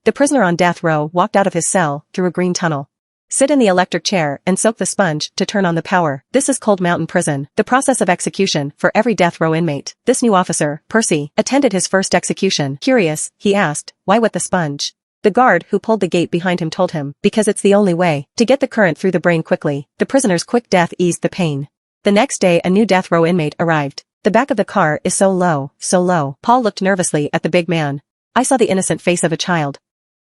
The prisoner on death row walked out of his cell, through a green tunnel. Sit in the electric chair and soak the sponge to turn on the power. This is Cold Mountain Prison, the process of execution for every death row inmate. This new officer, Percy, attended his first execution. Curious, he asked, why wet the sponge? The guard who pulled the gate behind him told him, because it's the only way to get the current through the brain quickly. The prisoner's quick death eased the pain. The next day a new death row inmate arrived. The back of the car is so low, so low. Paul looked nervously at the big man. I saw the innocent face of a child.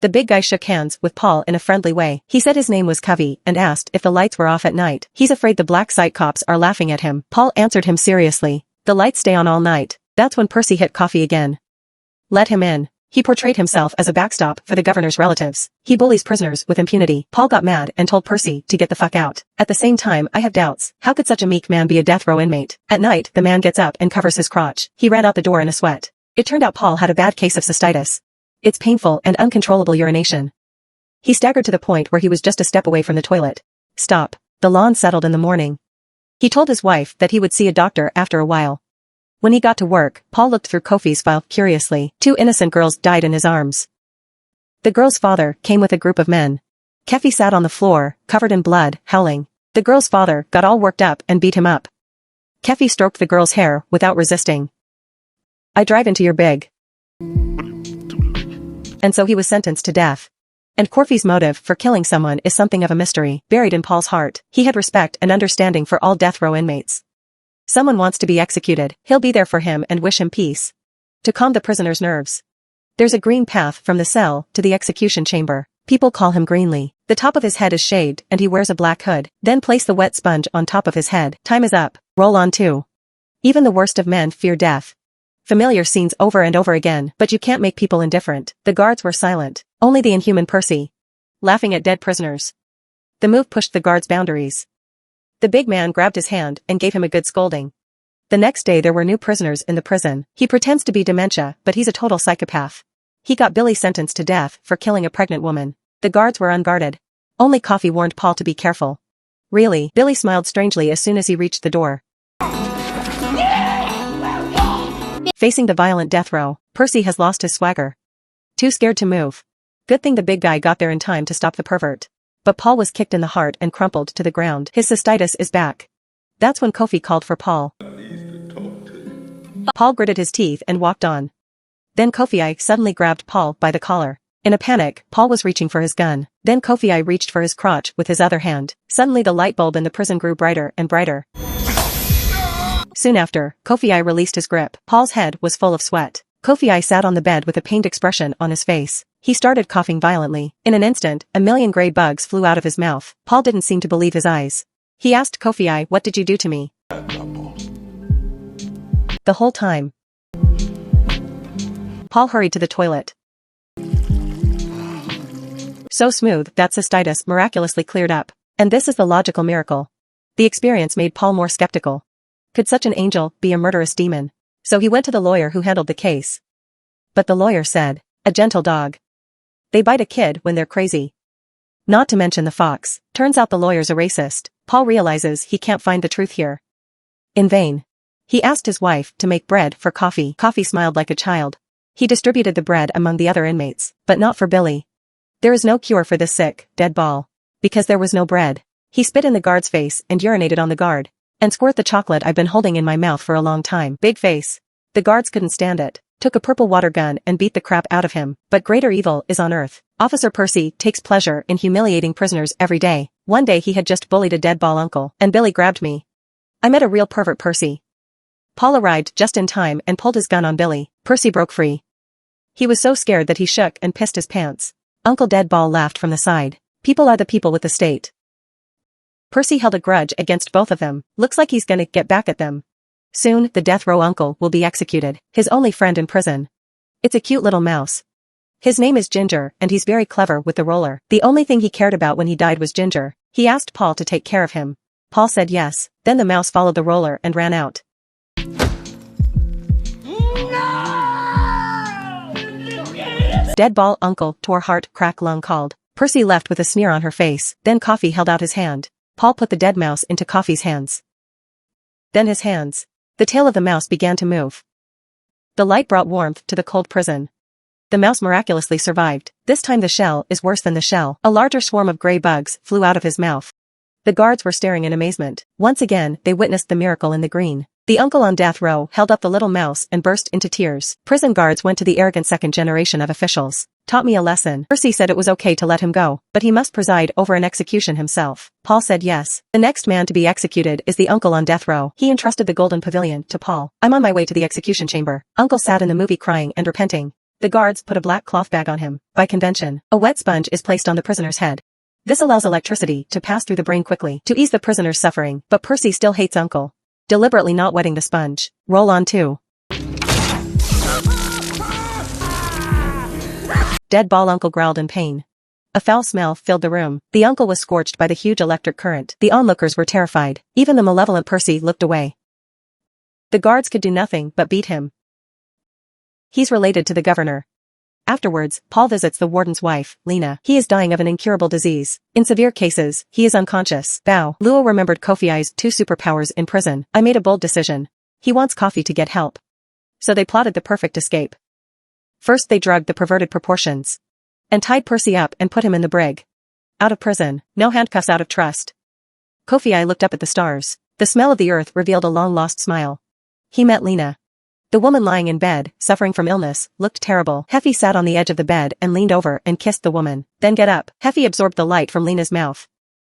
The big guy shook hands with Paul in a friendly way. He said his name was Covey and asked if the lights were off at night. He's afraid the black site cops are laughing at him. Paul answered him seriously. The lights stay on all night. That's when Percy hit coffee again. Let him in. He portrayed himself as a backstop for the governor's relatives. He bullies prisoners with impunity. Paul got mad and told Percy to get the fuck out. At the same time, I have doubts. How could such a meek man be a death row inmate? At night, the man gets up and covers his crotch. He ran out the door in a sweat. It turned out Paul had a bad case of cystitis. It's painful and uncontrollable urination. He staggered to the point where he was just a step away from the toilet. Stop. The lawn settled in the morning. He told his wife that he would see a doctor after a while. When he got to work, Paul looked through Kofi's file curiously. 2 innocent girls died in his arms. The girl's father came with a group of men. Kofi sat on the floor, covered in blood, howling. The girl's father got all worked up and beat him up. Kofi stroked the girl's hair without resisting. I drive into your big. And so he was sentenced to death. And Kofi's motive for killing someone is something of a mystery, buried in Paul's heart. He had respect and understanding for all death row inmates. Someone wants to be executed, he'll be there for him and wish him peace. To calm the prisoner's nerves. There's a green path from the cell to the execution chamber. People call him Greenlee. The top of his head is shaved and he wears a black hood. Then place the wet sponge on top of his head. Time is up. Roll on too. Even the worst of men fear death. Familiar scenes over and over again, but you can't make people indifferent. The guards were silent. Only the inhuman Percy. Laughing at dead prisoners. The move pushed the guards' boundaries. The big man grabbed his hand and gave him a good scolding. The next day there were new prisoners in the prison. He pretends to be dementia, but he's a total psychopath. He got Billy sentenced to death for killing a pregnant woman. The guards were unguarded. Only Kofi warned Paul to be careful. Really, Billy smiled strangely as soon as he reached the door. Facing the violent death row, Percy has lost his swagger. Too scared to move. Good thing the big guy got there in time to stop the pervert. But Paul was kicked in the heart and crumpled to the ground. His cystitis is back. That's when Kofi called for Paul. Paul gritted his teeth and walked on. Then Kofi suddenly grabbed Paul by the collar. In a panic, Paul was reaching for his gun. Then Kofi reached for his crotch with his other hand. Suddenly the light bulb in the prison grew brighter and brighter. Soon after, Kofi released his grip. Paul's head was full of sweat. Kofi sat on the bed with a pained expression on his face. He started coughing violently. In an instant, a million gray bugs flew out of his mouth. Paul didn't seem to believe his eyes. He asked Kofi, what did you do to me? The whole time. Paul hurried to the toilet. So smooth that cystitis miraculously cleared up. And this is the logical miracle. The experience made Paul more skeptical. Could such an angel be a murderous demon? So he went to the lawyer who handled the case. But the lawyer said, a gentle dog. They bite a kid when they're crazy. Not to mention the fox. Turns out the lawyer's a racist. Paul realizes he can't find the truth here. In vain. He asked his wife to make bread for Kofi. Kofi smiled like a child. He distributed the bread among the other inmates, but not for Billy. There is no cure for this sick, dead ball. Because there was no bread. He spit in the guard's face and urinated on the guard. And squirt the chocolate I've been holding in my mouth for a long time. Big face. The guards couldn't stand it. Took a purple water gun and beat the crap out of him. But greater evil is on earth. Officer Percy takes pleasure in humiliating prisoners every day. One day he had just bullied a dead ball uncle, and Billy grabbed me. I met a real pervert Percy. Paul arrived just in time and pulled his gun on Billy. Percy broke free. He was so scared that he shook and pissed his pants. Uncle Deadball laughed from the side. People are the people with the state. Percy held a grudge against both of them. Looks like he's gonna get back at them. Soon, the death row uncle will be executed. His only friend in prison. It's a cute little mouse. His name is Ginger, and he's very clever with the roller. The only thing he cared about when he died was Ginger. He asked Paul to take care of him. Paul said yes. Then the mouse followed the roller and ran out. Deadball uncle tore heart crack lung called. Percy left with a sneer on her face. Then Kofi held out his hand. Paul put the dead mouse into Kofi's hands. Then his hands. The tail of the mouse began to move. The light brought warmth to the cold prison. The mouse miraculously survived. This time the shell is worse than the shell. A larger swarm of gray bugs flew out of his mouth. The guards were staring in amazement. Once again, they witnessed the miracle in the green. The uncle on death row held up the little mouse and burst into tears. Prison guards went to the arrogant second generation of officials. Taught me a lesson. Percy said it was okay to let him go, but he must preside over an execution himself. Paul said yes. The next man to be executed is the uncle on death row. He entrusted the golden pavilion to Paul. I'm on my way to the execution chamber. Uncle sat in the movie crying and repenting. The guards put a black cloth bag on him. By convention, a wet sponge is placed on the prisoner's head. This allows electricity to pass through the brain quickly to ease the prisoner's suffering, but Percy still hates Uncle. Deliberately not wetting the sponge. Roll on 2. Dead ball. Uncle growled in pain. A foul smell filled the room. The uncle was scorched by the huge electric current. The onlookers were terrified. Even the malevolent Percy looked away. The guards could do nothing but beat him. He's related to the governor. Afterwards, Paul visits the warden's wife, Lena. He is dying of an incurable disease. In severe cases, he is unconscious. Bow. Luo remembered Kofi's 2 superpowers in prison. I made a bold decision. He wants Kofi to get help. So they plotted the perfect escape. First they drugged the perverted proportions. And tied Percy up and put him in the brig. Out of prison, no handcuffs, out of trust. Kofi looked up at the stars. The smell of the earth revealed a long-lost smile. He met Lena. The woman lying in bed, suffering from illness, looked terrible. Heffy sat on the edge of the bed and leaned over and kissed the woman. Then get up. Heffy absorbed the light from Lena's mouth.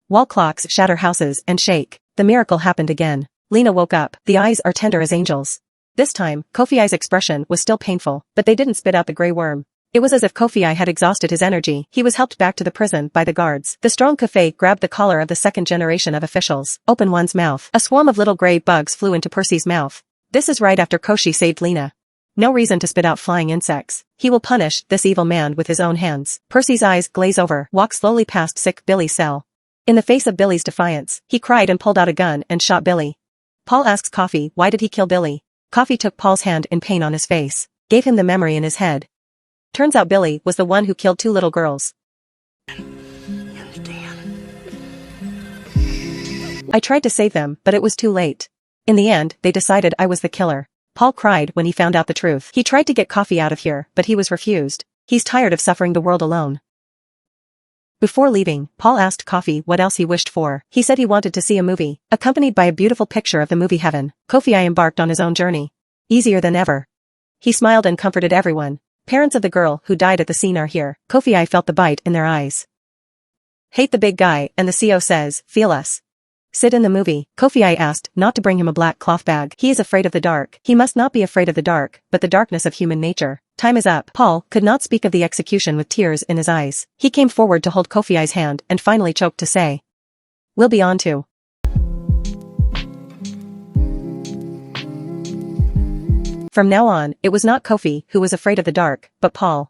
Wall clocks shatter houses and shake. The miracle happened again. Lena woke up. The eyes are tender as angels. This time, Kofi's expression was still painful, but they didn't spit out the gray worm. It was as if Kofi had exhausted his energy. He was helped back to the prison by the guards. The strong Kofi grabbed the collar of the second generation of officials. Open one's mouth. A swarm of little gray bugs flew into Percy's mouth. This is right after Koshi saved Lena. No reason to spit out flying insects. He will punish this evil man with his own hands. Percy's eyes glaze over. Walk slowly past sick Billy's cell. In the face of Billy's defiance, he cried and pulled out a gun and shot Billy. Paul asks Kofi why did he kill Billy. Kofi took Paul's hand in pain on his face. Gave him the memory in his head. Turns out Billy was the one who killed 2 little girls. I tried to save them, but it was too late. In the end, they decided I was the killer. Paul cried when he found out the truth. He tried to get Kofi out of here, but he was refused. He's tired of suffering the world alone. Before leaving, Paul asked Kofi what else he wished for. He said he wanted to see a movie, accompanied by a beautiful picture of the movie heaven. Kofi embarked on his own journey. Easier than ever. He smiled and comforted everyone. Parents of the girl who died at the scene are here. Kofi felt the bite in their eyes. Hate the big guy, and the CO says, feel us. Sit in the movie. Kofi asked not to bring him a black cloth bag. He is afraid of the dark. He must not be afraid of the dark, but the darkness of human nature. Time is up. Paul could not speak of the execution with tears in his eyes. He came forward to hold Kofi's hand and finally choked to say, we'll be on to. From now on, it was not Kofi who was afraid of the dark, but Paul.